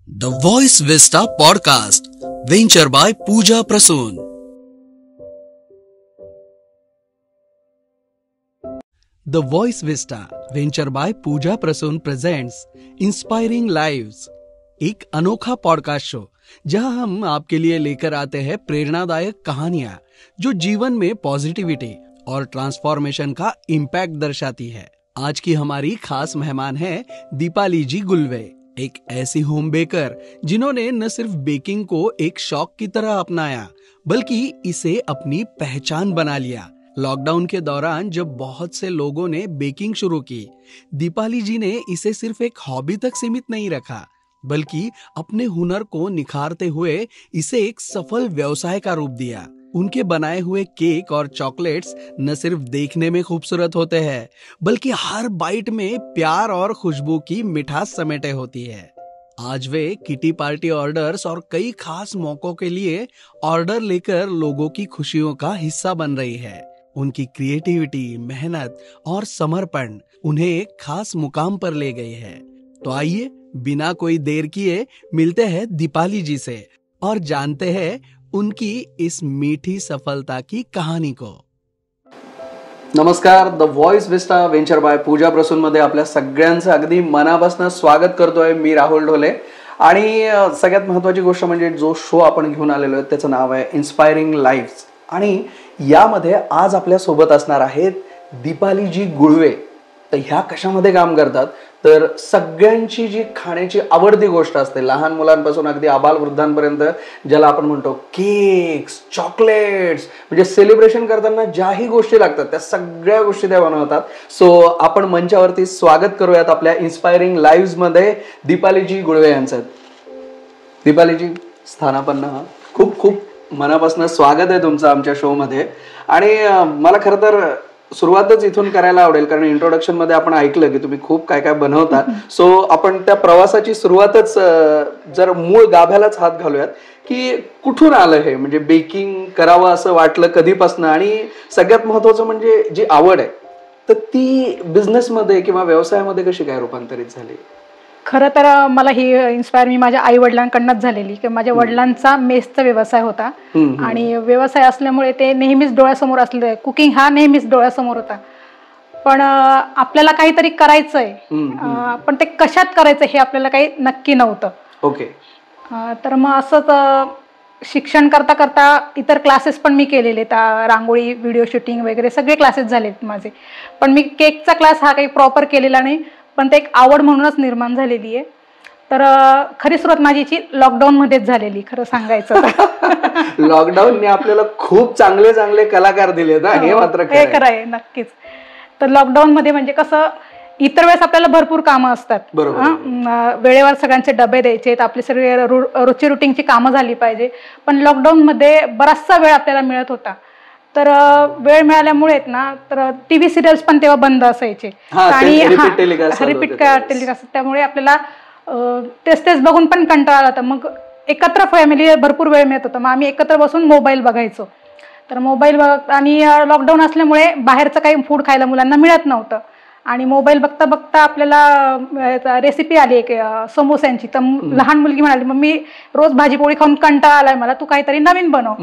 The Voice Vista Podcast, venture by Pooja Prasoon. The Voice Vista, venture by Pooja Prasoon presents Inspiring Lives, एक अनोखा podcast show जहां हम आपके लिए लेकर आते हैं प्रेरणादायक कहानियां जो जीवन में पॉजिटिविटी और ट्रांसफॉर्मेशन का इम्पैक्ट दर्शाती है। आज की हमारी खास मेहमान है दीपाली जी गुलवे, एक ऐसी होम बेकर जिन्होंने न सिर्फ बेकिंग को एक शौक की तरह अपनाया बल्कि इसे अपनी पहचान बना लिया। लॉकडाउन के दौरान जब बहुत से लोगों ने बेकिंग शुरू की, दीपाली जी ने इसे सिर्फ एक हॉबी तक सीमित नहीं रखा बल्कि अपने हुनर को निखारते हुए इसे एक सफल व्यवसाय का रूप दिया। उनके बनाए हुए केक और चॉकलेट्स न सिर्फ देखने में खूबसूरत होते हैं बल्कि हर बाइट में प्यार और खुशबू की मिठास समेटे होती है। आज वे किटी पार्टी ऑर्डर्स और कई खास मौकों के लिए ऑर्डर लेकर लोगों की खुशियों का हिस्सा बन रही है। उनकी क्रिएटिविटी, मेहनत और समर्पण उन्हें एक खास मुकाम पर ले गई है। तो आइए बिना कोई देर किए मिलते हैं दीपाली जी से और जानते हैं उनकी इस मीठी सफलता की कहाणी को। नमस्कार, the voice vista venture by Pooja Prasoon मध्ये आपल्या सगळ्यांचं अगदी मनापासून स्वागत करतोय मी राहुल ढोले। आणि सगळ्यात महत्त्वाची गोष्ट म्हणजे जो शो आपण घेऊन आलेलो आहे त्याचं नाव आहे इन्स्पायरिंग लाईव्स आणि यामध्ये आज आपल्या सोबत असणार आहेत दीपाली जी गुळवे। तर ह्या कशामध्ये काम करतात तर सगळ्यांची जी खाण्याची आवडती गोष्ट असते, लहान मुलांपासून अगदी आबालवृद्धांपर्यंत ज्याला आपण म्हणतो केक्स, चॉकलेट्स, म्हणजे सेलिब्रेशन करताना ज्याही गोष्टी लागतात त्या सगळ्या गोष्टी त्या बनवतात। सो आपण मंचावरती स्वागत करूयात आपल्या इन्स्पायरिंग लाईव्स मध्ये दीपाली जी गुळवे यांचं। दीपाली जी, स्थानापन्न खूप खूप मनापासून स्वागत आहे तुमचं आमच्या शो मध्ये। आणि मला खरं तर सुरुवातच इथून करायला आवडेल कारण इंट्रोडक्शन मध्ये आपण ऐकलं की तुम्ही खूप काय काय बनवता। सो आपण त्या प्रवासाची सुरुवातच जर मूळ गाभ्यालाच हात घालूयात की कुठून आलं हे, म्हणजे बेकिंग करावं असं वाटलं कधीपासून आणि सगळ्यात महत्त्वाचं म्हणजे जी आवड आहे तर ती बिझनेस मध्ये किंवा व्यवसायामध्ये कशी काय रूपांतरित झाली? खरं तर मला ही इन्स्पायर मी माझ्या आई वडिलांकडूनच झालेली की माझ्या वडिलांचा मेसचा व्यवसाय होता आणि व्यवसाय असल्यामुळे ते नेहमीच डोळ्यासमोर असले, कुकिंग हा नेहमीच डोळ्यासमोर होता। पण आपल्याला काहीतरी करायचंय पण ते कशात करायचं हे आपल्याला काही नक्की नव्हतं। ओके। तर मग असंच शिक्षण करता करता इतर क्लासेस पण मी केलेले, रांगोळी, व्हिडिओ शूटिंग वगैरे सगळे क्लासेस झालेत माझे। पण मी केकचा क्लास हा काही प्रॉपर केलेला नाही, पण ते एक आवड म्हणूनच निर्माण झालेली आहे। तर खरी सुरुवात माझी लॉकडाऊन मध्येच झालेली खरं सांगायचं तर। लॉकडाऊनने आपल्याला खूप चांगले चांगले कलाकार दिले ना, हे मात्र खरं आहे नक्कीच। तर लॉकडाऊन मध्ये म्हणजे कसं, इतर वेळेस आपल्याला भरपूर कामं असतात, वेळेवर सगळ्यांचे डबे द्यायचे, आपली सगळी रोजची रुटीनची कामं झाली पाहिजे, पण लॉकडाऊन मध्ये बराचसा वेळ आपल्याला मिळत होता। तर वेळ मिळाल्यामुळे ना तर टीव्ही सिरियल्स पण तेव्हा बंद असायचे आणि रिपीट टेलिकास्ट, त्यामुळे आपल्याला तेच बघून पण कंटाळा आला होता। मग एकत्र फॅमिली भरपूर वेळ मिळत होता, मग आम्ही एकत्र बसून मोबाईल बघायचो। तर मोबाईल आणि लॉकडाऊन असल्यामुळे बाहेरचं काही फूड खायला मुलांना मिळत नव्हतं आणि मोबाईल बघता बघता आपल्याला रेसिपी आली एक समोस्यांची। तर लहान मुलगी म्हणाली, मम्मी रोज भाजीपोळी खाऊन कंटाळा आलाय मला, तू काहीतरी नवीन बनव।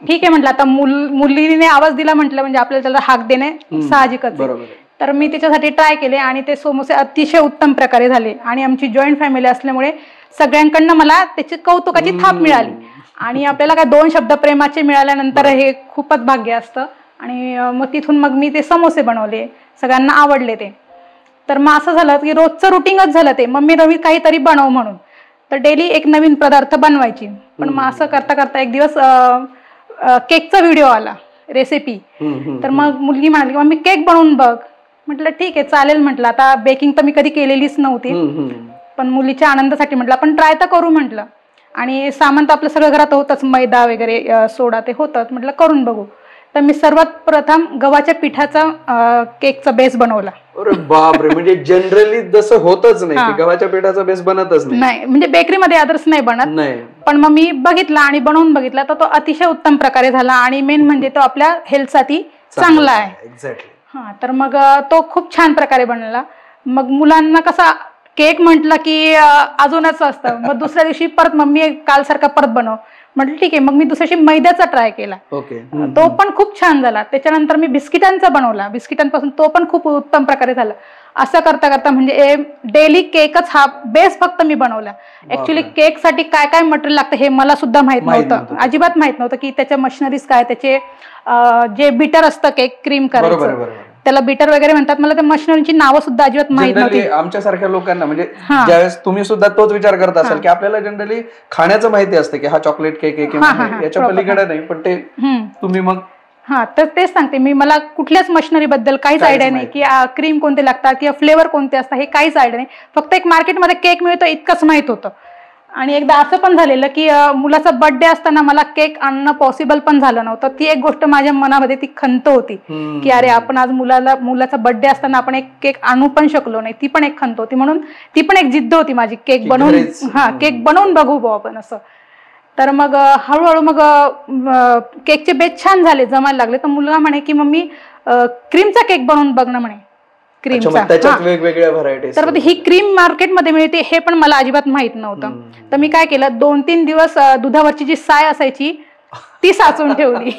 ठीक आहे म्हटलं, आता मुलीने आवाज दिला म्हटलं म्हणजे आपल्याला त्याला हाक देणे साहजिकच आहे। तर मी त्याच्यासाठी ट्राय केले आणि ते समोसे अतिशय उत्तम प्रकारे झाले आणि आमची जॉईंट फॅमिली असल्यामुळे सगळ्यांकडनं मला त्याची कौतुकाची थाप मिळाली आणि आपल्याला काय 2 शब्द प्रेमाचे मिळाल्यानंतर हे खूपच भाग्य असतं। आणि मग तिथून मग मी ते समोसे बनवले, सगळ्यांना आवडले ते। तर मग असं झालं की रोजचं रुटीनच झालं ते, मम्मी रवी काहीतरी बनव म्हणून। तर डेली एक नवीन पदार्थ बनवायची। पण मग असं करता करता एक दिवस केकचा व्हिडिओ आला, रेसिपी। तर मग मुलगी म्हणाली, मम्मी केक बनवून बघ। म्हटलं ठीक आहे चालेल, म्हटलं आता बेकिंग तर मी कधी केलेलीच नव्हती, पण मुलीच्या आनंदासाठी म्हटलं आपण ट्राय तर करू म्हटलं। आणि सामान तर आपलं सगळं घरात होतच, मैदा वगैरे सोडा ते होतच, म्हटलं करून बघू। तर मी सर्वात प्रथम गव्हाच्या पिठाचा केकचा बेस बनवला। अरे बापरे, म्हणजे जनरली जसं होतच नाही की गव्हाच्या पिठाचा बेस बनतच नाही, म्हणजे बेकरीमध्ये आदर्श नाही बनत, पण मग मी बघितला आणि बनवून बघितला तर तो अतिशय उत्तम प्रकारे झाला आणि मेन म्हणजे तो आपल्या हेल्थसाठी चांगला आहे। एक्झॅक्टली। तर मग तो खूप छान प्रकारे बनला। मग मुलांना कसा केक म्हटलं की अजूनच असतं. मग दुसऱ्या दिवशी परत मम्मी काल सारखा परत बनव म्हटलं, ठीक आहे. मग मी दुसऱ्या दिवशी मैद्याचा ट्राय केला, तो पण खूप छान झाला. त्याच्यानंतर मी बिस्किटांचा बनवला, बिस्किटांपासून तो पण खूप उत्तम प्रकारे झाला. असं करता करता म्हणजे डेली केकच हा बेस फक्त मी बनवला. ऍक्च्युली केक साठी काय काय मटेरियल लागतं हे मला सुद्धा माहित नव्हतं, अजिबात माहित नव्हतं की त्याच्या मशिनरीज काय, त्याचे जे बीटर असतं केक क्रीम करायचं त्याला बीटर वगैरे म्हणतात. मला त्या मशिनरीची नावं सुद्धा अजिबात माहित नव्हती. आमच्यासारख्या लोकांना म्हणजे ज्यावेळेस तुम्ही सुद्धा तोच विचार करत असाल की आपल्याला जनरली खाण्याचं माहिती असतं की हा चॉकलेट केक आहे, याच्या पलीकडे नाही, पण ते तुम्ही मग तर तेच सांगते मी, मला कुठल्याच मशिनरी बद्दल काहीच आयडिया नाही की क्रीम कोणते लागतात किंवा फ्लेवर कोणते असतात हे काहीच आयडिया नाही. फक्त एक मार्केटमध्ये केक मिळतो इतकंच माहित होतं. आणि एकदा असं पण झालेलं की मुलाचा बर्थडे असताना मला केक आणणं पॉसिबल पण झालं नव्हतं. ती एक गोष्ट माझ्या मनामध्ये ती खंत होती की अरे आपण आज मुलाचा बर्थडे असताना आपण एक केक आणू पण शकलो नाही. ती पण एक खंत होती, म्हणून ती पण एक जिद्द होती माझी, केक बनवून केक बनवून बघू भाऊ आपण असं. तर मग हळूहळू मग केकचे बेस छान झाले, जमायला लागले. तर मुलगा म्हणे की मम्मी क्रीमचा केक बनवून बघ ना म्हणे, क्रीमचा. वेगवेगळ्या व्हरायटीज. तर ही क्रीम मार्केटमध्ये मिळते हे पण मला अजिबात माहित नव्हतं. तर मी काय केलं, 2-3 दिवस दुधावरची जी साय असायची ती साचून ठेवली.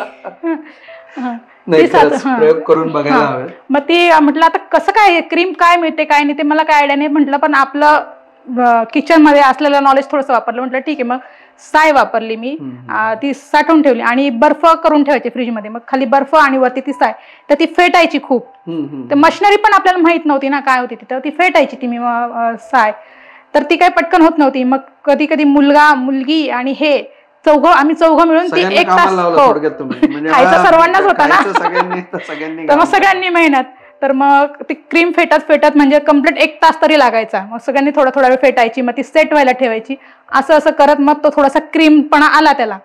प्रयोग करून बघायला हवे. मग ती म्हटलं आता कसं काय क्रीम काय मिळते काय नाही ते मला काय आयडिया नाही. म्हटलं पण आपलं किचन मध्ये असलेलं नॉलेज थोडंसं वापरलं. म्हटलं ठीक आहे. मग साय वापरली मी, ती साठवून ठेवली आणि बर्फ करून ठेवायची फ्रीजमध्ये. मग खाली बर्फ आणि वरती ती साय, तर ती फेटायची खूप. तर मशिनरी पण आपल्याला माहित नव्हती ना काय होती तिथं, ती फेटायची ती मी साय. तर ती काही पटकन होत नव्हती. मग कधी कधी मुलगा मुलगी आणि हे आम्ही चौघं मिळून ती 1 तास खायचा सर्वांनाच होता ना, तर मग सगळ्यांनी मेहनत. तर मग ती क्रीम फेटत म्हणजे कम्प्लीट 1 तास तरी लागायचा. मग सगळ्यांनी थोडा वेळ फेटायची, मग ती सेट व्हायला ठेवायची. असं करत मग तो थोडासा क्रीमपणा आला त्याला.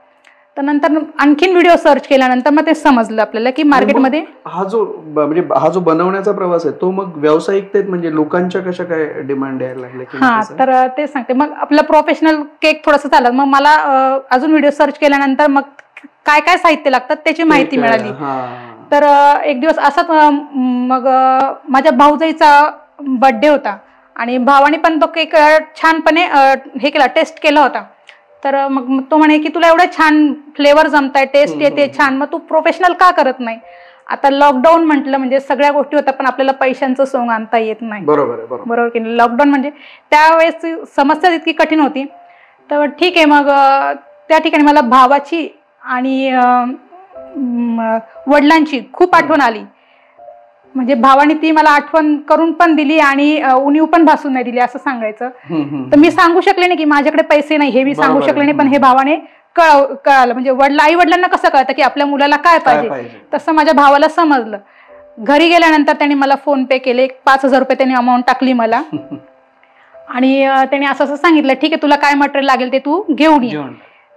तर नंतर आणखीन व्हिडिओ सर्च केल्यानंतर मग ते समजलं आपल्याला की मार्केटमध्ये हा जो बनवण्याचा प्रवास आहे तो मग व्यावसायिकतेत म्हणजे लोकांच्या कशा काय डिमांड यायला लागल्या? तर ते सांगते. मग आपलं प्रोफेशनल केक थोडंसं झालं. मग मला अजून व्हिडिओ सर्च केल्यानंतर मग काय काय साहित्य लागतात त्याची माहिती मिळाली. तर एक दिवस असाच मग माझ्या भाऊजाईचा बर्थडे होता आणि भावाने पण तो केक छानपणे हे केला, टेस्ट केला होता. तर मग तो म्हणे की तुला एवढं छान फ्लेवर जमताय, टेस्ट येते छान, मग तू प्रोफेशनल का करत नाही? आता लॉकडाऊन म्हटलं म्हणजे सगळ्या गोष्टी होत्या पण आपल्याला पैशांचं सोंग आणता येत नाही. बरोबर की नाही? लॉकडाऊन म्हणजे त्यावेळेस समस्या इतकी कठीण होती. तर ठीक आहे. मग त्या ठिकाणी मला भावाची आणि वडिलांची खूप आठवण आली. म्हणजे भावाने ती मला आठवण करून पण दिली आणि उणीव पण भासून नाही दिली असं सांगायचं. तर मी सांगू शकले नाही की माझ्याकडे पैसे नाही, हे मी सांगू शकले नाही. पण हे भावाने कळालं. म्हणजे आई वडिलांना कसं कळतं की आपल्या मुलाला काय पाहिजे, तसं माझ्या भावाला समजलं. घरी गेल्यानंतर त्यांनी मला फोन पे केले. 5,000 रुपये त्यांनी अमाऊंट टाकली मला आणि त्यांनी असं सांगितलं ठीक आहे तुला काय मटेरियल लागेल ते तू घेऊन ये.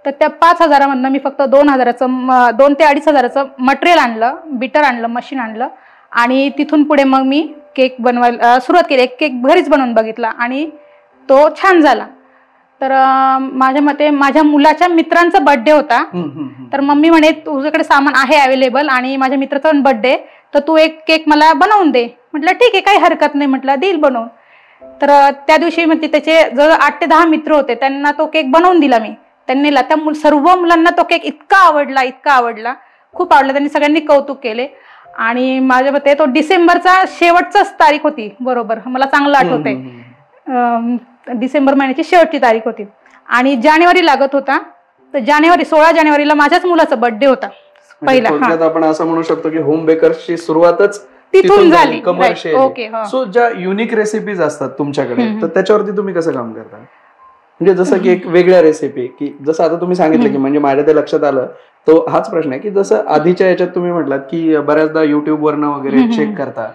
तर त्या 5,000 मधनं मी फक्त 2 ते 2,500 मटेरियल आणलं, बीटर आणलं, मशीन आणलं आणि तिथून पुढे मग मी केक बनवायला सुरुवात केली. एक केक घरीच बनवून बघितला आणि तो छान झाला. तर माझ्या मते माझ्या मुलाच्या मित्रांचा बर्थडे होता. तर मम्मी म्हणे तुझ्याकडे सामान आहे अवेलेबल आणि माझ्या मित्राचा पण बर्थडे, तर तू एक केक मला बनवून दे. म्हटलं ठीक आहे काही हरकत नाही, म्हटलं देईल बनवून. तर त्या दिवशी म्हणजे त्याचे जवळ 8 ते 10 मित्र होते, त्यांना तो केक बनवून दिला मी. त्यांनी त्या सर्व मुलांना तो केक इतका आवडला, खूप आवडला. त्यांनी सगळ्यांनी कौतुक केले आणि माझ्या मते तो डिसेंबरचा शेवटचाच तारीख होती. बरोबर मला चांगलं आठवतंय. डिसेंबर महिन्याची शेवटची तारीख होती आणि जानेवारी लागत होता. तर 16 जानेवारीला माझ्याच मुलाचा बर्थडे होता पहिला. आपण असं म्हणू शकतो की होम बेकर्सची सुरुवातच तिथून झाली. ओके. सो ज्या युनिक रेसिपीज असतात तुमच्याकडे तर त्याच्यावरती तुम्ही कसं काम करता? म्हणजे जसं की एक वेगळ्या रेसिपी की जसं आता तुम्ही सांगितलं की म्हणजे माझ्या ते लक्षात आलं, तो हाच प्रश्न आहे की जसं आधीच्या याच्यात तुम्ही म्हटलात की बऱ्याचदा युट्यूब वरनं वगैरे चेक करता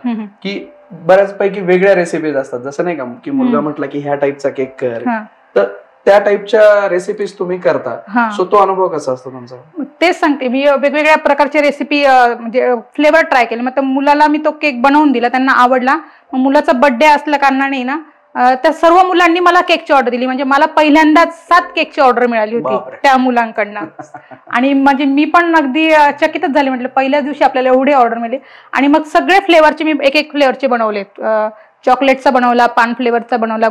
की बऱ्याच पैकी वेगळ्या रेसिपीज असतात. जसं नाही का की मुलगा म्हटला की ह्या टाईपचा केक कर, तर त्या टाईपच्या रेसिपीज तुम्ही करता. सो तो अनुभव कसा असतो तुमचा? तेच सांगते मी, वेगवेगळ्या प्रकारचे रेसिपी म्हणजे फ्लेवर ट्राय केले. मग मुलाला मी तो केक बनवून दिला, त्यांना आवडला. मग मुलाचा बर्थडे असल्या कारणाने ना त्या सर्व मुलांनी मला केकची ऑर्डर दिली. म्हणजे मला पहिल्यांदाच 7 केकची ऑर्डर मिळाली होती त्या मुलांकडनं. आणि म्हणजे मी पण अगदी चकितच झाले. म्हटलं पहिल्याच दिवशी आपल्याला एवढे ऑर्डर मिळाले. आणि मग सगळे फ्लेवरचे मी एक फ्लेवरचे बनवलेत. चॉकलेटचा बनवला, पान फ्लेवरचा बनवला,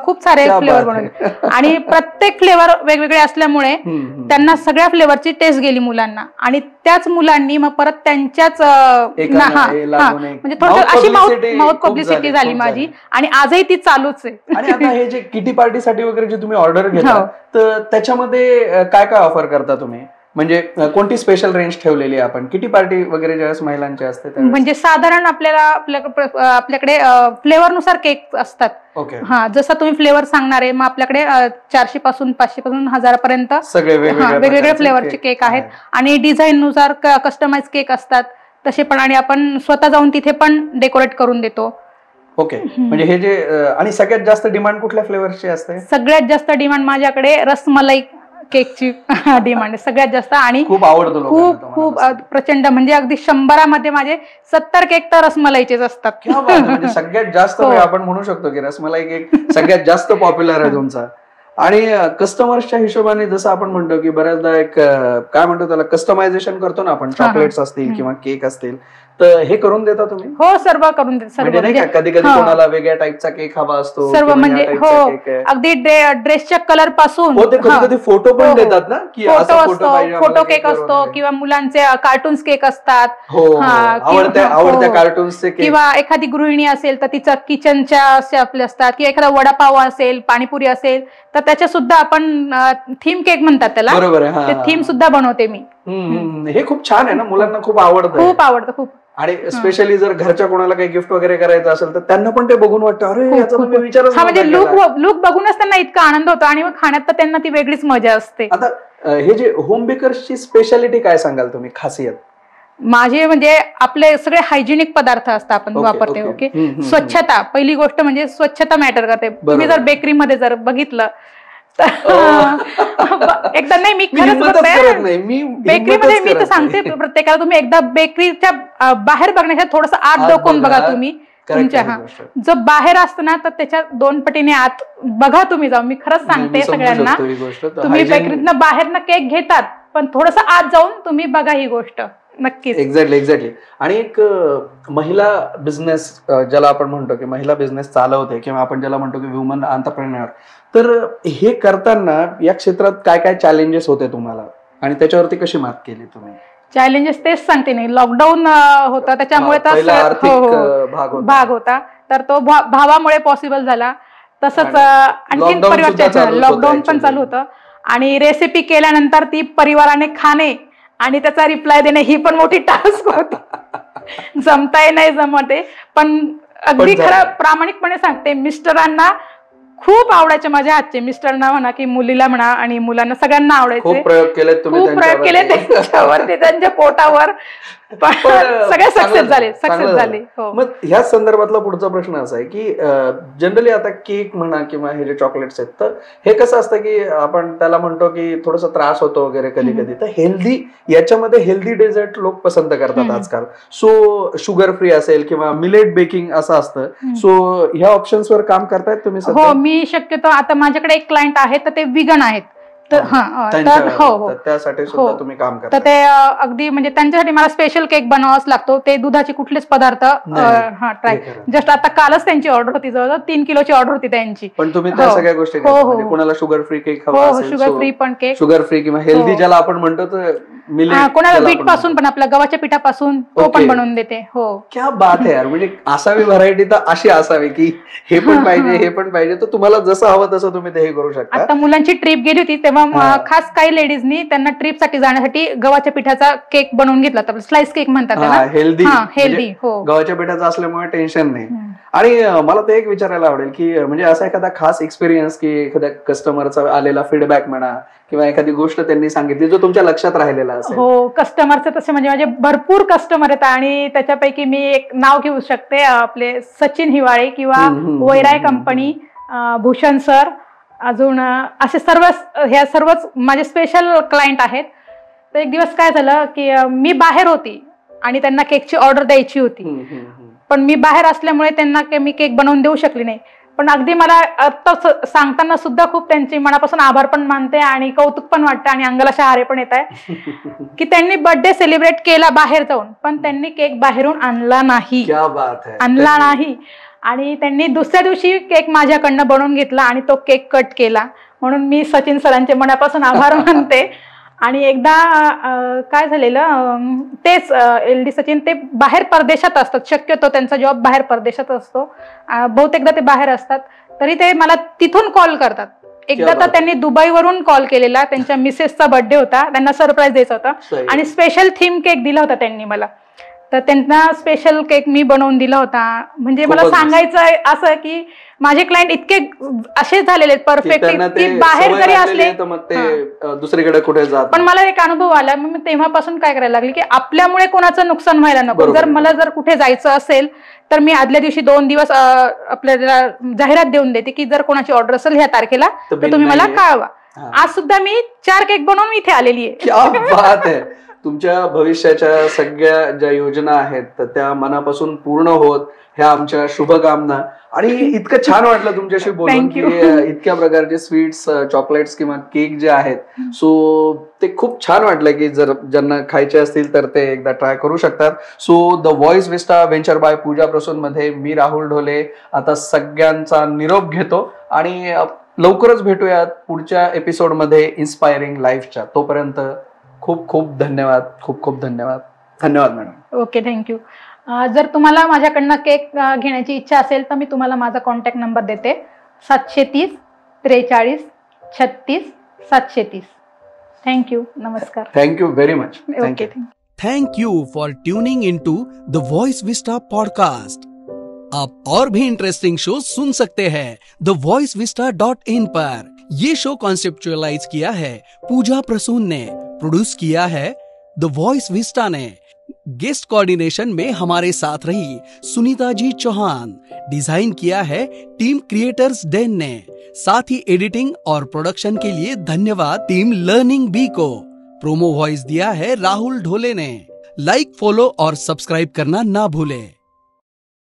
खूप सारे फ्लेवर बनवले आणि प्रत्येक फ्लेवर वेगवेगळे असल्यामुळे त्यांना सगळ्या फ्लेवरची टेस्ट गेली मुलांना आणि त्याच मुलांनी मग परत त्यांच्याच म्हणजे थोडं अशी माउथ पब्लिसिटी झाली माझी आणि आजही ती चालूच आहे. आणि आता हे जे किटी पार्टीसाठी वगैरे जे तुम्ही ऑर्डर घेता तर त्याच्यामध्ये काय काय ऑफर करता तुम्ही, म्हणजे कोणती स्पेशल रेंज ठेवलेली आहे आपण किटी पार्टी वगैरे ज्यावेळेस महिलांची असते? म्हणजे साधारण आपल्याकडे फ्लेवरनुसार केक असतात. हा, जसं तुम्ही फ्लेवर सांगणार आहे मग आपल्याकडे 400 पासून 500 पासून 1000 पर्यंत सगळे वेगवेगळे फ्लेवरचे केक आहेत आणि डिझाईन नुसार कस्टमाइज केक असतात तसे पण, आणि आपण स्वतः जाऊन तिथे पण डेकोरेट करून देतो. ओके, म्हणजे हे जे आणि सगळ्यात जास्त डिमांड कुठल्या फ्लेवरची असते? सगळ्यात जास्त डिमांड माझ्याकडे रसमलाई केकची डिमांड आहे सगळ्यात जास्त आणि खूप आवडतो, खूप प्रचंड, म्हणजे अगदी 100 मध्ये माझे 70 केक तर रसमलाईचेच असतात. म्हणजे सगळ्यात जास्त आपण म्हणू शकतो की रसमलाई केक सगळ्यात जास्त पॉप्युलर आहे तुमचा. आणि कस्टमर्सच्या हिशोबाने जसं आपण म्हणतो की बऱ्याचदा एक काय म्हणतो त्याला कस्टमायझेशन करतो ना आपण, चॉकलेट्स असतील किंवा केक असतील, तर हे करून देता तुम्ही? हो, सर्व करून देतो. सर्व म्हणजे कधी कधी कोणाला वेगळ्या टाईपचा केक हवा असतो, सर्व म्हणजे हो, अगदी ड्रेसच्या कलर पासून कधी कधी फोटो पण देतात ना, की फोटो केक असतो किंवा मुलांचे कार्टून्स केक असतात, आवडत्या कार्टून्सचे केक, किंवा एखादी गृहिणी असेल तर तिचं किचनच्या आपले असतात, किंवा एखादा वडापाव असेल, पाणीपुरी असेल तर त्याच्या सुद्धा आपण थीम केक म्हणतात त्याला, बरोबर आहे, थीम सुद्धा बनवते मी. हे खूप छान आहे ना, मुलांना खूप आवडतं खूप. आणि स्पेशली जर घरच्या कोणाला काही गिफ्ट वगैरे करायचं असेल तर त्यांना पण ते बघून वाटतं अरे याचा तुम्ही विचारच हा, म्हणजे लुक बघूनच त्यांना इतका आनंद होतो आणि मग खाण्यात तर त्यांना ती वेगळीच मजा असते. आता हे जे होम बेकर्सची स्पेशालिटी काय सांगाल तुम्ही, खासियत? माझे म्हणजे आपले सगळे हायजेनिक पदार्थ असतात आपण वापरते. ओके, स्वच्छता पहिली गोष्ट म्हणजे स्वच्छता मॅटर करते. तुम्ही जर बेकरीमध्ये जर बघितलं एकदा, नाही मी खरंच बेकरीमध्ये मी तर सांगते प्रत्येकाला, तुम्ही एकदा बेकरीच्या बाहेर बघण्याच्या थोडस आत डोकून बघा तुम्ही तुमच्या, जो बाहेर असतो ना तर त्याच्या 2 पटीने आत बघा तुम्ही जाऊन. मी खरंच सांगते सगळ्यांना, तुम्ही बेकरीतनं बाहेरनं केक घेतात पण थोडस आत जाऊन तुम्ही बघा ही गोष्ट नक्कीच. एक्झॅक्टली. आणि एक महिला बिझनेस ज्याला आपण म्हणतो की महिला बिझनेस चालवते किंवा आपण ज्याला म्हणतो की वुमन एंटरप्रेन्योर, तर हे करताना या क्षेत्रात काय काय चॅलेंजेस होते तुम्हाला आणि त्याच्यावरती कशी मात केली तुम्ही? चॅलेंजेस तेच सांगते नाही, लॉकडाऊन होता त्याच्यामुळे भाग होता, तर तो भावामुळे पॉसिबल झाला. तसंच आणखी परिवार लॉकडाऊन पण चालू होतं आणि रेसिपी केल्यानंतर ती परिवाराने खाणे आणि त्याचा रिप्लाय देणे ही पण मोठी टास्क होती. जमताय नाही जमते, पण अगदी खरं प्रामाणिकपणे सांगते, मिस्टरांना खूप आवडायचे माझ्या हातचे. मिस्टरांना म्हणा की मुलीला म्हणा आणि मुलांना सगळ्यांना आवडायचे. खूप प्रयोग केले त्यांच्यावरती, त्यांच्या पोटावर, सगळे सक्सेस झाले. मग ह्या संदर्भातला पुढचा प्रश्न असा आहे की जनरली आता केक म्हणा किंवा हे जे चॉकलेट्स आहेत तर हे कसं असतं की आपण त्याला म्हणतो की थोडासा त्रास होतो वगैरे कधी कधी, तर हेल्दी याच्यामध्ये हेल्दी डेझर्ट लोक पसंत करतात आजकाल. सो शुगर फ्री असेल किंवा मिलेट बेकिंग असं असतं, सो ह्या ऑप्शन्स वर काम करतायत तुम्ही? हो, मी शक्यतो आता माझ्याकडे एक क्लायंट आहे तर ते विगन आहेत, त्यासाठी सुद्धा तुम्ही काम करता. तर ते अगदी म्हणजे त्यांच्यासाठी मला स्पेशल केक बनवावाच लागतो. ते दुधाचे कुठलेच पदार्थ ट्राय, जस्ट आता कालच त्यांची ऑर्डर होती, जवळजवळ 3 किलोची ऑर्डर होती त्यांची. पण तुम्ही त्या सगळ्या गोष्टी कोणाला शुगर फ्री केक हवा असेल, शुगर फ्री पण केक, शुगर फ्री किंवा हेल्दी ज्याला आपण म्हणतो, तर कोणाला बीट पासून पण, आपल्या गव्हाच्या पिठापासून तो पण बनवून देते. हो, क्या बात आहे यार. म्हणजे असावी व्हरायटी तर अशी असावी की हे पण पाहिजे हे पण पाहिजे, तर तुम्हाला जसं हवं तसं तुम्ही ते हे करू शकता. आता मुलांची ट्रिप गेली होती तेव्हा खास काही लेडीजनी त्यांना ट्रिप साठी जाण्यासाठी गव्हाच्या पिठाचा केक बनवून घेतला, स्लाइस केक म्हणतात त्याला, हेल्दी. हो, गव्हाच्या पिठाचा असल्यामुळे टेन्शन नाही. आणि मला ते एक विचारायला आवडेल की म्हणजे असा एखादा खास एक्सपिरियन्स की एखाद्या कस्टमरचा आलेला फीडबॅक म्हणा किंवा एखादी गोष्ट त्यांनी सांगितली जो तुमच्या लक्षात राहिलेला असेल? हो, कस्टमरचे तसे म्हणजे माझे भरपूर कस्टमर आहेत आणि त्याच्यापैकी मी एक नाव घेऊ शकते, आपले सचिन हिवाळे किंवा वैराय कंपनी, भूषण सर, अजून असे सर्वच माझे स्पेशल क्लायंट आहेत. तर एक दिवस काय झालं की मी बाहेर होती आणि त्यांना केकची ऑर्डर द्यायची होती, पण मी बाहेर असल्यामुळे त्यांना मी केक बनवून देऊ शकली नाही. पण अगदी मला आता सांगताना सुद्धा खूप त्यांचे मनापासून आभार पण मानते आणि कौतुक पण वाटतं आणि अंगाला शहारे पण येत आहे की त्यांनी बर्थडे सेलिब्रेट केला बाहेर जाऊन, पण त्यांनी केक बाहेरून आणला नाही. आणि त्यांनी दुसऱ्या दिवशी केक माझ्याकडनं बनवून घेतला आणि तो केक कट केला, म्हणून मी सचिन सरांचे मनापासून आभार मानते. आणि एकदा काय झालेलं, तेच LD सचिन ते बाहेर परदेशात असतात, शक्यतो त्यांचा जॉब बाहेर परदेशात असतो, बहुतेकदा ते बाहेर असतात, तरी ते मला तिथून कॉल करतात. एकदा तर त्यांनी दुबईवरून कॉल केलेला, त्यांच्या मिसेसचा बर्थडे होता, त्यांना सरप्राईज द्यायचा होता आणि स्पेशल थीम केक दिला होता त्यांनी मला. तर त्यांना स्पेशल केक मी बनवून दिला होता. म्हणजे मला सांगायचं असं की माझे क्लायंट इतके असे झालेले परफेक्ट की बाहेर जरी असले दुसरीकडे कुठे जात, पण मला एक अनुभव आला. मी तेव्हापासून काय करायला लागली की आपल्यामुळे कोणाचं नुकसान व्हायला नको. जर मला जर कुठे जायचं असेल तर मी आदल्या दिवशी 2 दिवस आपल्याला जाहिरात देऊन देते की जर कोणाची ऑर्डर असेल ह्या तारखेला तर तुम्ही मला कळवा. आज सुद्धा मी 4 केक बनवून इथे आलेली आहे. क्या बात आहे. तुमच्या भविष्याच्या सगळ्या ज्या योजना आहेत तर त्या मनापासून पूर्ण होत ह्या आमच्या शुभकामना. आणि इतकं छान वाटलं तुमच्याशी बोलून की इतक्या प्रकारचे स्वीट्स, चॉकलेट्स किंवा केक जे आहेत, सो ते खूप छान वाटलं की जर ज्यांना खायचे असतील तर ते एकदा ट्राय करू शकतात. So the voice vista venture by Pooja Prasoon मध्ये मी राहुल ढोले आता सगळ्यांचा निरोप घेतो आणि लवकरच भेटूयात पुढच्या एपिसोडमध्ये इन्स्पायरिंग लाईफच्या. तोपर्यंत खूप खूप धन्यवाद. खूप धन्यवाद. धन्यवाद मॅडम. Okay, thank you. जर तुम्हाला माझ्याकडनं केक घेण्याची इच्छा असेल तर मी तुम्हाला माझा कॉन्टॅक्ट नंबर देते, 730 43 36 730. थँक्यू. नमस्कार. Thank you very much. Okay, thank you for tuning into the voice vista podcast. आप और भी इंटरेस्टिंग शो सुन सकते हैं thevoiceVista.in पर. ये शो कॉन्सेप्चुअलाइज किया है पूजा प्रसून ने, प्रोड्यूस किया है द वॉइस विस्टा ने. गेस्ट कोऑर्डिनेशन में हमारे साथ रही सुनीता जी चौहान. डिजाइन किया है टीम क्रिएटर्स डेन ने. साथ ही एडिटिंग और प्रोडक्शन के लिए धन्यवाद टीम लर्निंग बी को. प्रोमो वॉइस दिया है राहुल ढोले ने. लाइक, फॉलो और सब्सक्राइब करना ना भूलें.